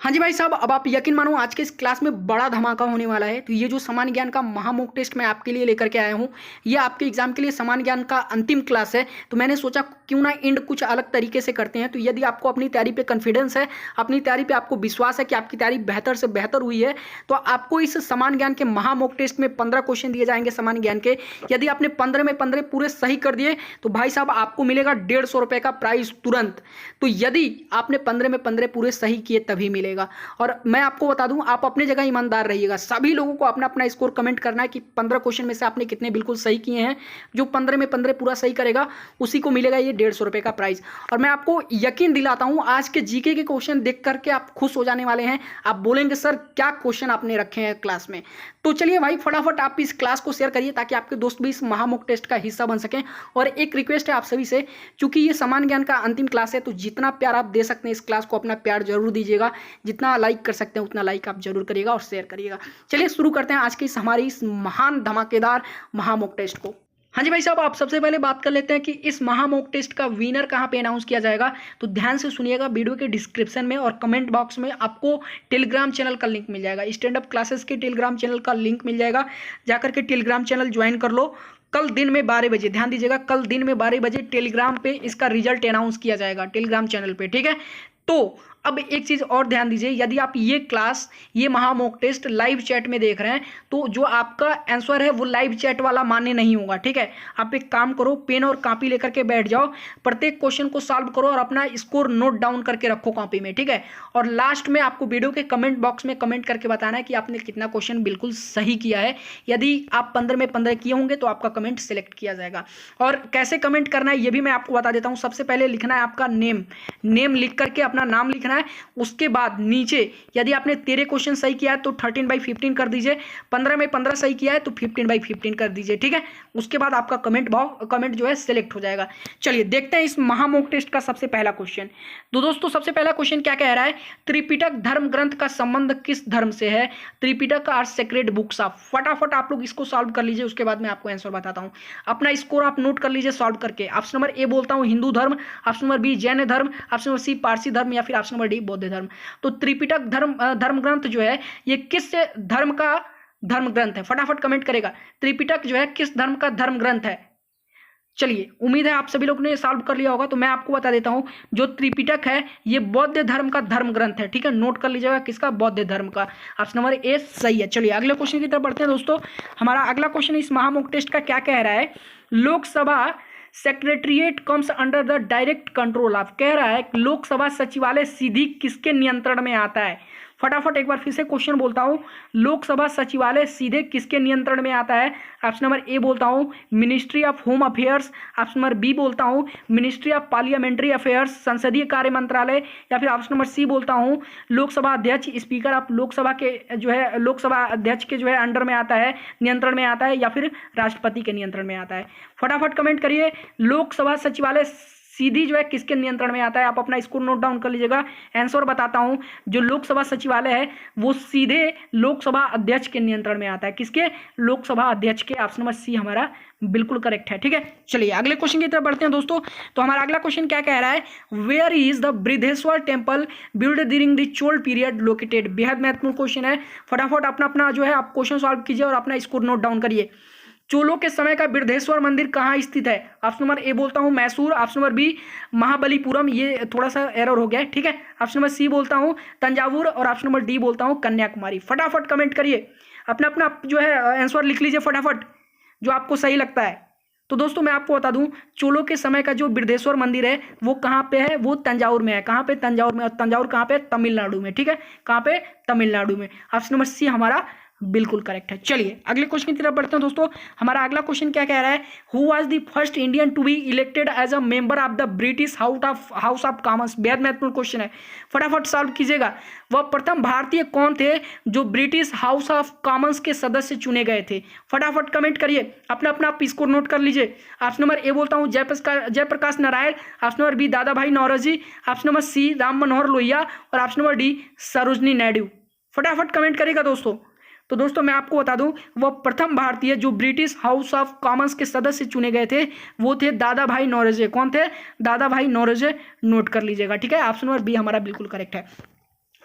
हाँ जी भाई साहब, अब आप यकीन मानो आज के इस क्लास में बड़ा धमाका होने वाला है। तो ये जो सामान्य ज्ञान का महामॉक टेस्ट मैं आपके लिए लेकर के आया हूँ, ये आपके एग्जाम के लिए सामान्य ज्ञान का अंतिम क्लास है। तो मैंने सोचा क्यों ना एंड कुछ अलग तरीके से करते हैं। तो यदि आपको अपनी तैयारी पे कॉन्फिडेंस है, अपनी तैयारी पे आपको विश्वास है कि आपकी तैयारी बेहतर से बेहतर हुई है, तो आपको इस सामान्य ज्ञान के महामॉक टेस्ट में 15 क्वेश्चन दिए जाएंगे सामान्य ज्ञान के। यदि आपने 15 में 15 पूरे सही कर दिए तो भाई साहब आपको मिलेगा 150 रुपये का प्राइस तुरंत। तो यदि आपने 15 में 15 पूरे सही किए तभी मिलेगा। और मैं आपको बता दूं, आप अपनी जगह ईमानदार रहिएगा। सभी लोगों को अपना अपना स्कोर कमेंट करना है कि 15 क्वेश्चन में से आपने कितने बिल्कुल सही किए हैं। जो 15 में 15 पूरा सही करेगा उसी को मिलेगा ये 150 रुपये का प्राइस। और मैं आपको यकीन दिलाता हूं, आज के जीके के क्वेश्चन देख करके आप खुश हो जाने वाले हैं। आप बोलेंगे सर क्या क्वेश्चन आपने रखे हैं क्लास में। तो चलिए भाई फटाफट आप इस क्लास को शेयर करिए ताकि आपके दोस्त भी इस महामॉक टेस्ट का हिस्सा बन सकें। और एक रिक्वेस्ट है आप सभी से, क्योंकि ये सामान्य ज्ञान का अंतिम क्लास है, तो जितना प्यार आप दे सकते हैं इस क्लास को अपना प्यार जरूर दीजिएगा। जितना लाइक कर सकते हैं उतना लाइक आप जरूर करिएगा और शेयर करिएगा। चलिए शुरू करते हैं आज की हमारी इस महान धमाकेदार महामॉक टेस्ट को। हाँ जी भाई साहब, आप सबसे पहले बात कर लेते हैं कि इस महामॉक टेस्ट का विनर कहाँ पे अनाउंस किया जाएगा। तो ध्यान से सुनिएगा, वीडियो के डिस्क्रिप्शन में और कमेंट बॉक्स में आपको टेलीग्राम चैनल का लिंक मिल जाएगा। स्टैंड अप क्लासेस के टेलीग्राम चैनल का लिंक मिल जाएगा, जाकर के टेलीग्राम चैनल ज्वाइन कर लो। कल दिन में 12 बजे, ध्यान दीजिएगा, कल दिन में 12 बजे टेलीग्राम पे इसका रिजल्ट अनाउंस किया जाएगा टेलीग्राम चैनल पे, ठीक है। तो अब एक चीज़ और ध्यान दीजिए, यदि आप ये क्लास, ये महामॉक टेस्ट लाइव चैट में देख रहे हैं तो जो आपका आंसर है वो लाइव चैट वाला मान्य नहीं होगा, ठीक है। आप एक काम करो, पेन और कॉपी लेकर के बैठ जाओ, प्रत्येक क्वेश्चन को सॉल्व करो और अपना स्कोर नोट डाउन करके रखो कॉपी में, ठीक है। और लास्ट में आपको वीडियो के कमेंट बॉक्स में कमेंट करके बताना है कि आपने कितना क्वेश्चन बिल्कुल सही किया है। यदि आप 15 में 15 किए होंगे तो आपका कमेंट सिलेक्ट किया जाएगा। और कैसे कमेंट करना है ये भी मैं आपको बता देता हूँ। सबसे पहले लिखना है आपका नेम लिख करके अपना नाम लिखना है। उसके बाद नीचे यदि आपने 13 क्वेश्चन सही किया है तो 13/15 कर दीजिए, 15 में 15 सही किया है तो 15/15 कर दीजिए, ठीक है। उसके बाद आपका कमेंट जो है सिलेक्ट हो जाएगा। चलिए देखते हैं इस महामॉक टेस्ट का सबसे पहला क्वेश्चन। तो दोस्तों सबसे पहला क्वेश्चन क्या कह रहा है, त्रिपिटक धर्म ग्रंथ का संबंध किस धर्म से है। Tripitaka are sacred books of. फटाफट आप लोग इसको सॉल्व कर लीजिए, उसके बाद मैं आपको आंसर बताता हूं। अपना स्कोर आप नोट कर लीजिए सॉल्व करके। ऑप्शन नंबर ए बोलता हूं हिंदू धर्म, ऑप्शन नंबर बी जैन धर्म, ऑप्शन नंबर सी पारसी धर्म, या फिर ऑप्शन नंबर डी बौद्ध धर्म। तो त्रिपिटक धर्म ग्रंथ जो है ये किस धर्म का धर्म ग्रंथ है, फटाफट कमेंट करेगा। त्रिपिटक जो है किस धर्म का धर्म ग्रंथ है। चलिए उम्मीद है आप सभी लोगों ने सॉल्व कर लिया होगा। तो मैं आपको बता देता हूं, जो त्रिपिटक है ये बौद्ध धर्म का धर्म ग्रंथ है, ठीक है। नोट कर लीजिएगा किसका, बौद्ध धर्म का। ऑप्शन नंबर ए सही है। चलिए अगले क्वेश्चन की तरफ बढ़ते हैं दोस्तों। हमारा अगला क्वेश्चन इस महामॉक टेस्ट का क्या कह रहा है, Lok Sabha secretariat comes under the direct control of. कह रहा है लोकसभा सचिवालय सीधी किसके नियंत्रण में आता है। फटाफट एक बार फिर से क्वेश्चन बोलता हूं, लोकसभा सचिवालय सीधे किसके नियंत्रण में आता है। ऑप्शन नंबर ए बोलता हूं ministry of home affairs, option number B बोलता हूं मिनिस्ट्री ऑफ पार्लियामेंट्री अफेयर्स संसदीय कार्य मंत्रालय, या फिर ऑप्शन नंबर सी बोलता हूं लोकसभा अध्यक्ष स्पीकर ऑफ लोकसभा के जो है लोकसभा अध्यक्ष के जो है अंडर में आता है, नियंत्रण में आता है, या फिर राष्ट्रपति के नियंत्रण में आता है। फटाफट कमेंट करिए, लोकसभा सचिवालय सीधी जो है किसके नियंत्रण में आता है। आप अपना स्कोर नोट डाउन कर लीजिएगा। आंसर बताता हूं, जो लोकसभा सचिवालय है वो सीधे लोकसभा अध्यक्ष के नियंत्रण में आता है। किसके, लोकसभा अध्यक्ष के। ऑप्शन नंबर सी हमारा बिल्कुल करेक्ट है, ठीक है। चलिए अगले क्वेश्चन की तरफ बढ़ते हैं दोस्तों। तो हमारा अगला क्वेश्चन क्या कह रहा है, where is the Brihadeeswara temple build during the Chola period located. बेहद महत्वपूर्ण क्वेश्चन है, फटाफट अपना जो है आप क्वेश्चन सॉल्व कीजिए और अपना स्कोर नोट डाउन करिए। चोलों के समय का बृहदेश्वर मंदिर कहाँ स्थित है। ऑप्शन नंबर ए बोलता हूँ Mysore, option number B Mahabalipuram, ये थोड़ा सा एरर हो गया है, ठीक है। ऑप्शन नंबर सी बोलता हूँ तंजावुर, और ऑप्शन नंबर डी बोलता हूँ कन्याकुमारी। फटाफट कमेंट करिए, अपना जो है आंसर लिख लीजिए फटाफट, जो आपको सही लगता है। तो दोस्तों मैं आपको बता दूं, चोलों के समय का जो बृहदेश्वर मंदिर है वो कहाँ पे है, वो तंजावुर में है। कहाँ पे, तंजावुर में। और तंजावुर कहाँ पे, तमिलनाडु में, ठीक है। कहाँ पे, तमिलनाडु में। ऑप्शन नंबर सी हमारा बिल्कुल करेक्ट है। चलिए अगले क्वेश्चन की तरफ बढ़ते हैं दोस्तों। हमारा अगला क्वेश्चन क्या कह रहा है, who was the first Indian to be elected as a member of the British House of Commons. बेहद महत्वपूर्ण क्वेश्चन है, फटाफट सॉल्व कीजिएगा। वह प्रथम भारतीय कौन थे जो ब्रिटिश हाउस ऑफ कॉमन्स के सदस्य चुने गए थे। फटाफट कमेंट करिए, अपना स्कोर नोट कर लीजिए। ऑप्शन नंबर ए बोलता हूँ Jayaprakash Narayan, option number B Dadabhai Naoroji, option number C Ram Manohar Lohia, और option number D Sarojini Naidu. फटाफट कमेंट करेगा दोस्तों। तो दोस्तों मैं आपको बता दूं, वह प्रथम भारतीय जो ब्रिटिश हाउस ऑफ कॉमन्स के सदस्य चुने गए थे वो थे दादा भाई नौरोजी। कौन थे, दादा भाई नौरोजी। नोट कर लीजिएगा, ठीक है। ऑप्शन नंबर बी हमारा बिल्कुल करेक्ट है।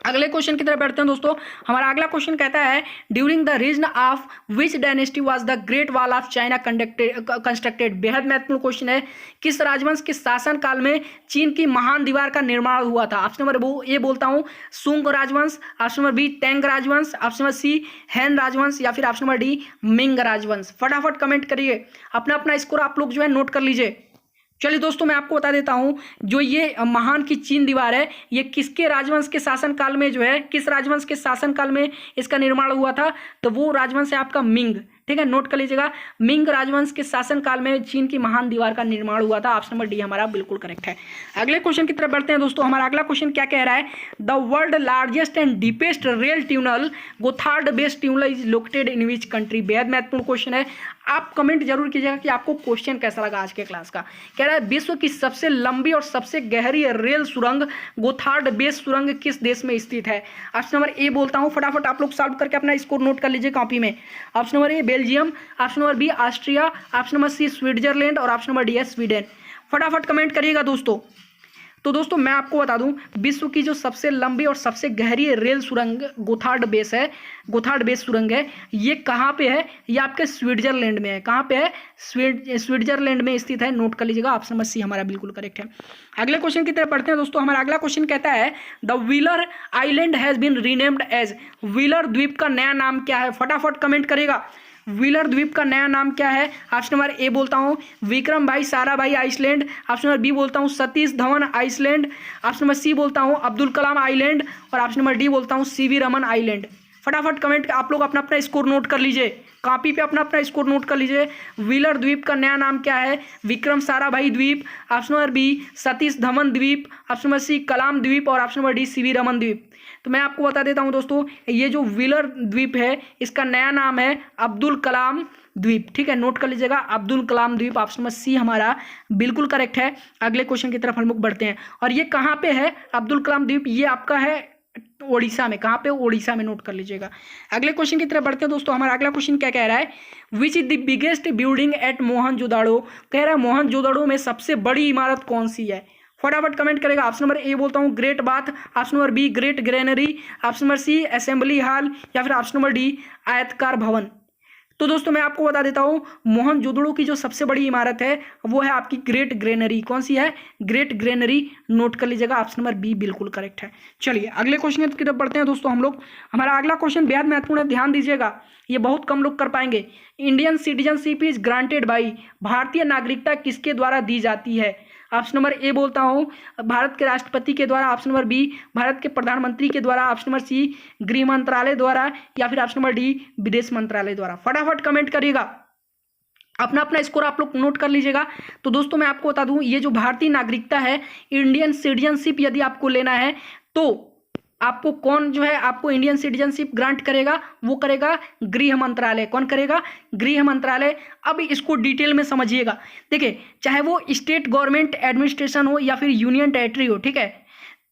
अगले क्वेश्चन की तरफ बढ़ते हैं दोस्तों। हमारा अगला क्वेश्चन कहता है during the region of which dynasty was the great wall of China constructed. बेहद महत्वपूर्ण क्वेश्चन है। किस राजवंश के शासन काल में चीन की महान दीवार का निर्माण हुआ था? ऑप्शन नंबर ए बोलता हूँ सुंग राजवंश, ऑप्शन नंबर बी टैंग राजवंश, ऑप्शन नंबर सी हैन राजवंश या फिर ऑप्शन नंबर डी मिंग राजवंश। फटाफट कमेंट करिए, अपना अपना स्कोर आप लोग जो है नोट कर लीजिए। चलिए दोस्तों, मैं आपको बता देता हूं जो ये महान की चीन दीवार है ये किसके राजवंश के शासनकाल में जो है, किस राजवंश के शासनकाल में इसका निर्माण हुआ था? तो वो राजवंश है आपका मिंग। ठीक है, नोट कर लीजिएगा, मिंग राजवंश के शासनकाल में चीन की महान दीवार का निर्माण हुआ था। ऑप्शन नंबर डी हमारा बिल्कुल करेक्ट है। अगले क्वेश्चन की तरफ बढ़ते हैं दोस्तों। हमारा अगला क्वेश्चन क्या कह रहा है? The world largest and deepest rail tunnel Gotthard base tunnel is located in which country. बेहद महत्वपूर्ण क्वेश्चन है, आप कमेंट जरूर कीजिएगा कि आपको क्वेश्चन कैसा लगा आज के क्लास का। कह रहा है विश्व की सबसे लंबी और सबसे गहरी रेल सुरंग गोथार्ड बेस सुरंग किस देश में स्थित है? ऑप्शन नंबर ए बोलता हूं, फटाफट आप लोग सॉल्व करके अपना स्कोर नोट कर लीजिए कॉपी में। Option number A Belgium, option number B Austria, option number C Switzerland और ऑप्शन नंबर डी है स्वीडन। फटाफट कमेंट करिएगा दोस्तों। तो दोस्तों मैं आपको बता दूं विश्व की जो सबसे लंबी और सबसे गहरी रेल सुरंग गोथार्ड बेस है, गोथार्ड बेस सुरंग है, ये कहाँ पे है? ये आपके स्विट्जरलैंड में है। कहाँ पे है? स्विट्जरलैंड में स्थित है। नोट कर लीजिएगा, ऑप्शन नंबर सी हमारा बिल्कुल करेक्ट है। अगले क्वेश्चन की तरफ पढ़ते हैं दोस्तों। हमारा अगला क्वेश्चन कहता है the Wheeler island has been renamed as. Wheeler द्वीप का नया नाम क्या है? फटाफट कमेंट करेगा, व्हीलर द्वीप का नया नाम क्या है? ऑप्शन नंबर ए बोलता हूँ Vikram Bhai Sarabhai Iceland, option number B बोलता हूँ Satish Dhawan Iceland, option number C बोलता हूँ अब्दुल कलाम आइलैंड और ऑप्शन नंबर डी बोलता हूँ सीवी रमन आइलैंड। फटाफट कमेंट आप लोग अपना अपना स्कोर नोट कर लीजिए, कॉपी पे अपना अपना स्कोर नोट कर लीजिए। व्हीलर द्वीप का नया नाम क्या है? विक्रम साराभाई द्वीप, option number B Satish Dhawan द्वीप, ऑप्शन नंबर सी कलाम द्वीप और option number D CV Raman द्वीप। तो मैं आपको बता देता हूं दोस्तों, ये जो व्हीलर द्वीप है इसका नया नाम है अब्दुल कलाम द्वीप। ठीक है, नोट कर लीजिएगा, अब्दुल कलाम द्वीप। ऑप्शन नंबर सी हमारा बिल्कुल करेक्ट है। अगले क्वेश्चन की तरफ हम लोग बढ़ते हैं। और ये कहाँ पे है अब्दुल कलाम द्वीप? ये आपका है ओडिशा में। कहाँ पे? ओडिशा में। नोट कर लीजिएगा। अगले क्वेश्चन की तरफ बढ़ते हैं दोस्तों। हमारा अगला क्वेश्चन क्या कह रहा है? Which is the biggest building at Mohenjodaro. कह रहा है मोहनजोदड़ो में सबसे बड़ी इमारत कौन सी है? फटाफट कमेंट करेगा। ऑप्शन नंबर ए बोलता हूँ great bath, option number B great granary, option number C assembly hall या फिर ऑप्शन नंबर डी आयतकार भवन। तो दोस्तों मैं आपको बता देता हूँ मोहनजोदड़ो की जो सबसे बड़ी इमारत है वो है आपकी ग्रेट ग्रेनरी। कौन सी है? Great granary. नोट कर लीजिएगा, ऑप्शन नंबर बी बिल्कुल करेक्ट है। चलिए अगले क्वेश्चन की तरफ बढ़ते हैं दोस्तों हम लोग। हमारा अगला क्वेश्चन बेहद महत्वपूर्ण है, ध्यान दीजिएगा, ये बहुत कम लोग कर पाएंगे। Indian citizenship is granted by. भारतीय नागरिकता किसके द्वारा दी जाती है? ऑप्शन नंबर ए बोलता हूँ भारत के राष्ट्रपति के द्वारा, ऑप्शन नंबर बी भारत के प्रधानमंत्री के द्वारा, ऑप्शन नंबर सी गृह मंत्रालय द्वारा या फिर ऑप्शन नंबर डी विदेश मंत्रालय द्वारा। फटाफट कमेंट करिएगा, अपना अपना स्कोर आप लोग नोट कर लीजिएगा। तो दोस्तों मैं आपको बता दूं ये जो भारतीय नागरिकता है, इंडियन सिटीजनशिप यदि आपको लेना है तो आपको कौन जो है आपको इंडियन सिटीजनशिप ग्रांट करेगा? वो करेगा गृह मंत्रालय। कौन करेगा? गृह मंत्रालय। अब इसको डिटेल में समझिएगा। देखिए, चाहे वो स्टेट गवर्नमेंट एडमिनिस्ट्रेशन हो या फिर यूनियन टेरिटरी हो, ठीक है,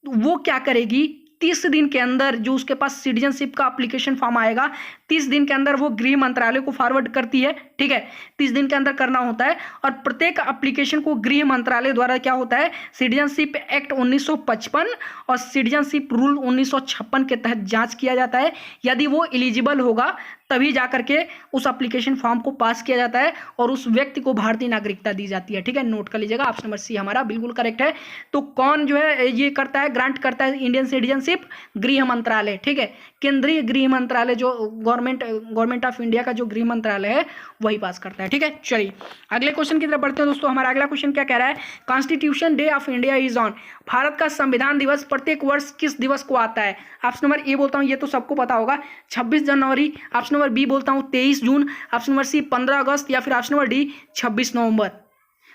वो क्या करेगी 30 दिन के अंदर जो उसके पास सिटीजनशिप का एप्लीकेशन फॉर्म आएगा 30 दिन के अंदर वो गृह मंत्रालय को फॉरवर्ड करती है। ठीक है, 30 दिन के अंदर करना होता है और प्रत्येक एप्लीकेशन को गृह मंत्रालय द्वारा क्या होता है सिटीजनशिप एक्ट 1955 और सिटीजनशिप रूल 1956 के तहत जांच किया जाता है। यदि वो एलिजिबल होगा तभी जाकर के उस एप्लीकेशन फॉर्म को पास किया जाता है और उस व्यक्ति को भारतीय नागरिकता दी जाती है। ठीक है, नोट कर लीजिएगा, ऑप्शन नंबर सी हमारा बिल्कुल करेक्ट है। तो कौन जो है ये करता है ग्रांट करता है इंडियन सिटीजनशिप? गृह मंत्रालय। ठीक है, केंद्रीय गृह मंत्रालय जो गवर्नमेंट ऑफ इंडिया का जो गृह मंत्रालय है वही पास करता है। ठीक है, चलिए अगले क्वेश्चन की तरफ बढ़ते हैं दोस्तों। हमारा अगला क्वेश्चन क्या कह रहा है? Constitution day of India is on. Bharat का संविधान दिवस प्रत्येक वर्ष किस दिवस को आता है? ऑप्शन नंबर ए बोलता हूँ ये तो सबको पता होगा 26 जनवरी, ऑप्शन नंबर बी बोलता हूँ 23 जून, ऑप्शन नंबर सी 15 अगस्त या फिर ऑप्शन नंबर डी 26 नवंबर।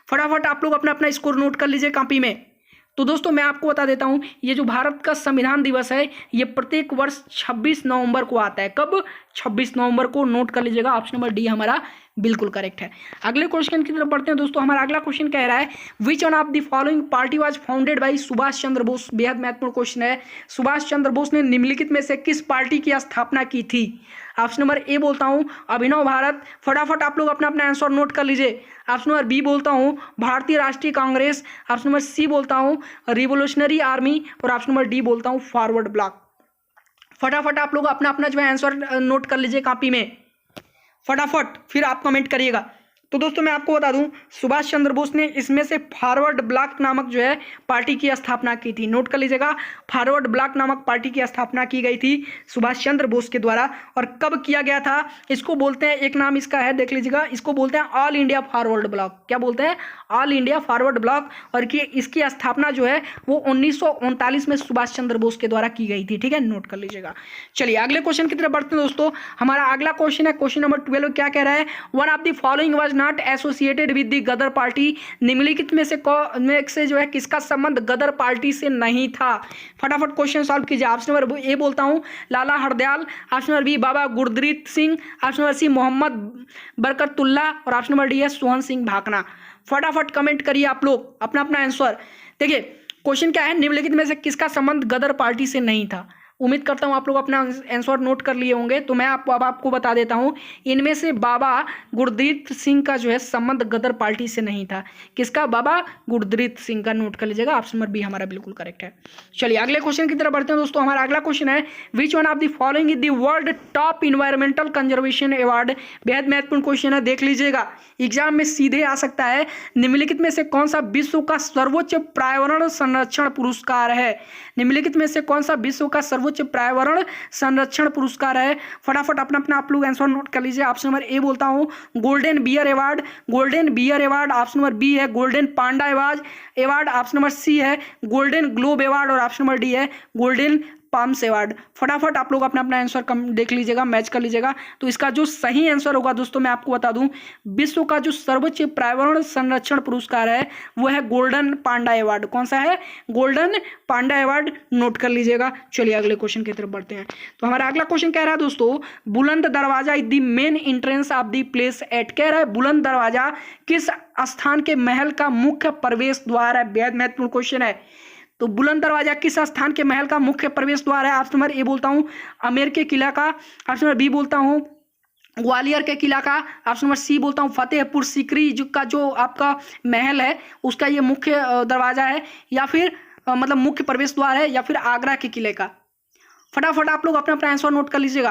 फटाफट आप लोग अपना अपना स्कोर नोट कर लीजिए कॉपी में। तो दोस्तों मैं आपको बता देता हूं ये जो भारत का संविधान दिवस है ये प्रत्येक वर्ष 26 नवंबर को आता है। कब? 26 नवंबर को। नोट कर लीजिएगा, ऑप्शन नंबर डी हमारा बिल्कुल करेक्ट है। अगले क्वेश्चन की तरफ बढ़ते हैं दोस्तों। हमारा अगला क्वेश्चन कह रहा है which one of the following party was founded by Subhash Chandra Bose. बेहद महत्वपूर्ण क्वेश्चन है। सुभाष चंद्र बोस ने निम्नलिखित में से किस पार्टी की स्थापना की थी? ऑप्शन नंबर ए बोलता हूं अभिनव भारत। फटाफट आप लोग अपना अपना आंसर नोट कर लीजिए। ऑप्शन नंबर बी बोलता हूं भारतीय राष्ट्रीय कांग्रेस, ऑप्शन नंबर सी बोलता हूं रिवोल्यूशनरी आर्मी और ऑप्शन नंबर डी बोलता हूं फॉरवर्ड ब्लॉक। फटाफट आप लोग अपना अपना जो है आंसर नोट कर लीजिए कॉपी में फटाफट, फिर आप कमेंट करिएगा। तो दोस्तों मैं आपको बता दूं, सुभाष चंद्र बोस ने इसमें से फॉरवर्ड ब्लॉक नामक जो है पार्टी की स्थापना की थी। नोट कर लीजिएगा, फॉरवर्ड ब्लॉक नामक पार्टी की स्थापना की गई थी सुभाष चंद्र बोस के द्वारा। और कब किया गया था? इसको बोलते हैं, एक नाम इसका है, देख लीजिएगा, इसको बोलते हैं ऑल इंडिया फॉरवर्ड ब्लॉक। क्या बोलते हैं? All India forward block. और कि इसकी स्थापना जो है वो 1939 में सुभाष चंद्र बोस के द्वारा की गई थी। ठीक है, नोट कर लीजिएगा। चलिए अगले क्वेश्चन की तरफ बढ़ते हैं दोस्तों। हमारा अगला क्वेश्चन है क्वेश्चन नंबर 12। क्या कह रहा है? One of the following was not associated with the Ghadar party. निम्नलिखित में से जो है किसका संबंध गदर पार्टी से नहीं था? फटाफट क्वेश्चन सॉल्व कीजिए। ऑप्शन नंबर ए बोलता हूं Lala Hardayal, option number B Baba Gurdeep Singh, option number C Mohammad Barkatullah और ऑप्शन नंबर डी है सोहन सिंह भाकना। फटाफट कमेंट करिए आप लोग अपना अपना आंसर। देखिए क्वेश्चन क्या है, निम्नलिखित में से किसका संबंध गदर पार्टी से नहीं था? उम्मीद करता हूं आप लोग अपना आंसर नोट कर लिए होंगे। तो मैं आपको बता देता हूं, इनमें से बाबा गुरदीप सिंह का जो है संबंध गदर पार्टी से नहीं था। किसका? बाबा गुरदीप सिंह का। नोट कर लीजिएगा, ऑप्शन नंबर बी हमारा बिल्कुल करेक्ट है। चलिए अगले क्वेश्चन की तरफ बढ़ते हैं दोस्तों। हमारा अगला क्वेश्चन है which one of the following is the world top environmental conservation award. बेहद महत्वपूर्ण क्वेश्चन है, देख लीजिएगा, एग्जाम में सीधे आ सकता है। निम्नलिखित में से कौन सा विश्व का सर्वोच्च पर्यावरण संरक्षण पुरस्कार है? निम्नलिखित में से कौन सा विश्व का सर्वोच्च पर्यावरण संरक्षण पुरस्कार है? फटाफट अपना अपना आप लोग आंसर नोट कर लीजिए। ऑप्शन नंबर ए बोलता हूं golden bear award, golden bear award. Option number B है golden panda award, option number C है गोल्डन ग्लोब अवार्ड और ऑप्शन नंबर डी है गोल्डन पाम्स अवार्ड। फटाफट आप लोग अपना अपना आंसर देख लीजिएगा, मैच कर लीजिएगा। तो इसका जो सही आंसर होगा दोस्तों मैं आपको बता दूं, विश्व का जो सर्वोच्च पर्यावरण संरक्षण पुरस्कार है वो है गोल्डन पांडा अवार्ड। कौन सा है? Golden panda award. नोट कर लीजिएगा। चलिए अगले क्वेश्चन की तरफ बढ़ते हैं। तो हमारा अगला क्वेश्चन कह रहा है दोस्तों, बुलंद दरवाजा is the main entrance of the place at. कह रहा है बुलंद दरवाजा किस स्थान के महल का मुख्य प्रवेश द्वार है? बेहद महत्वपूर्ण क्वेश्चन है। तो बुलंद दरवाजा किस स्थान के महल का मुख्य प्रवेश द्वार है? ऑप्शन नंबर ए बोलता हूं आमेर के किला का, ऑप्शन नंबर बी बोलता हूं ग्वालियर के किला का, ऑप्शन नंबर सी बोलता हूं फतेहपुर सीकरी का जो आपका महल है उसका ये मुख्य दरवाजा है, या फिर मतलब मुख्य प्रवेश द्वार है, या फिर आगरा के किले का। फटाफट आप लोग अपना अपना आंसर नोट कर लीजिएगा।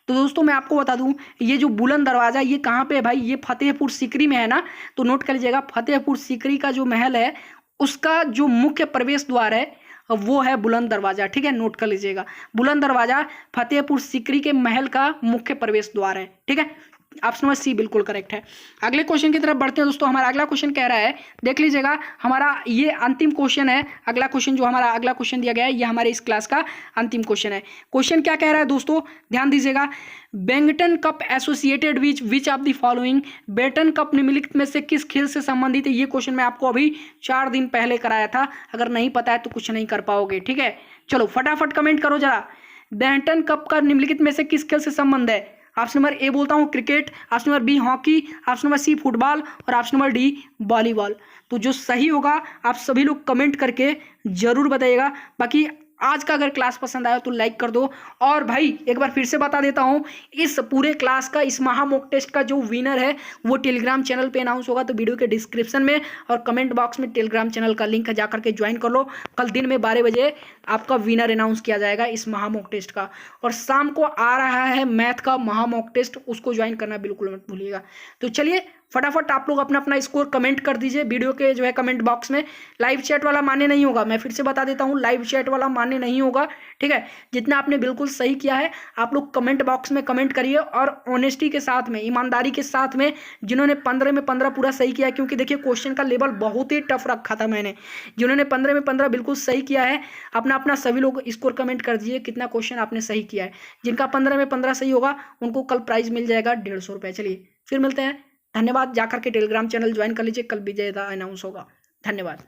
तो दोस्तों मैं आपको बता दूं, ये जो बुलंद दरवाजा ये कहाँ पे है भाई? ये फतेहपुर सीकरी में है ना। तो नोट कर लीजिएगा, फतेहपुर सीकरी का जो महल है उसका जो मुख्य प्रवेश द्वार है वो है बुलंद दरवाजा। ठीक है, नोट कर लीजिएगा, बुलंद दरवाजा फतेहपुर सीकरी के महल का मुख्य प्रवेश द्वार है। ठीक है, ऑप्शन नंबर सी बिल्कुल करेक्ट है। अगले क्वेश्चन की तरफ बढ़ते हैं दोस्तों। हमारा अगला क्वेश्चन कह रहा है, देख लीजिएगा, हमारा ये अंतिम क्वेश्चन है। अगला क्वेश्चन जो हमारा अगला क्वेश्चन दिया गया है ये हमारे इस क्लास का अंतिम क्वेश्चन है। क्वेश्चन क्या कह रहा है दोस्तों, ध्यान दीजिएगा। Badminton cup associated which of the following. Badminton cup निम्नलिखित में से किस खेल से संबंधित है? ये क्वेश्चन मैं आपको अभी 4 दिन पहले कराया था। अगर नहीं पता है तो कुछ नहीं कर पाओगे। ठीक है, चलो फटाफट कमेंट करो जरा। बैडमिंटन कप का निम्नलिखित में से किस खेल से संबंध है? ऑप्शन नंबर ए बोलता हूँ cricket, option number B hockey, option number C football और ऑप्शन नंबर डी वॉलीबॉल। तो जो सही होगा आप सभी लोग कमेंट करके जरूर बताइएगा। बाकी आज का अगर क्लास पसंद आया तो लाइक कर दो। और भाई एक बार फिर से बता देता हूँ, इस पूरे क्लास का, इस महा मॉक टेस्ट का जो विनर है वो टेलीग्राम चैनल पे अनाउंस होगा। तो वीडियो के डिस्क्रिप्शन में और कमेंट बॉक्स में टेलीग्राम चैनल का लिंक है, जा करके ज्वाइन कर लो। कल दिन में 12 बजे आपका विनर अनाउंस किया जाएगा इस महा मॉक टेस्ट का। और शाम को आ रहा है मैथ का महा मॉक टेस्ट, उसको ज्वाइन करना बिल्कुल मत भूलिएगा। तो चलिए फटाफट आप लोग अपना अपना स्कोर कमेंट कर दीजिए वीडियो के जो है कमेंट बॉक्स में। लाइव चैट वाला मान्य नहीं होगा, मैं फिर से बता देता हूँ, लाइव चैट वाला मान्य नहीं होगा। ठीक है, जितना आपने बिल्कुल सही किया है आप लोग कमेंट बॉक्स में कमेंट करिए, और ऑनेस्टी के साथ में, ईमानदारी के साथ में, जिन्होंने 15 में 15 पूरा सही किया, क्योंकि देखिए क्वेश्चन का लेवल बहुत ही टफ रखा था मैंने। जिन्होंने 15 में 15 बिल्कुल सही किया है अपना अपना सभी लोग स्कोर कमेंट कर दीजिए कितना क्वेश्चन आपने सही किया है। जिनका 15 में 15 सही होगा उनको कल प्राइज मिल जाएगा 150 रुपये। चलिए फिर मिलते हैं, धन्यवाद। जाकर के टेलीग्राम चैनल ज्वाइन कर लीजिए, कल विजेता अनाउंस होगा। धन्यवाद।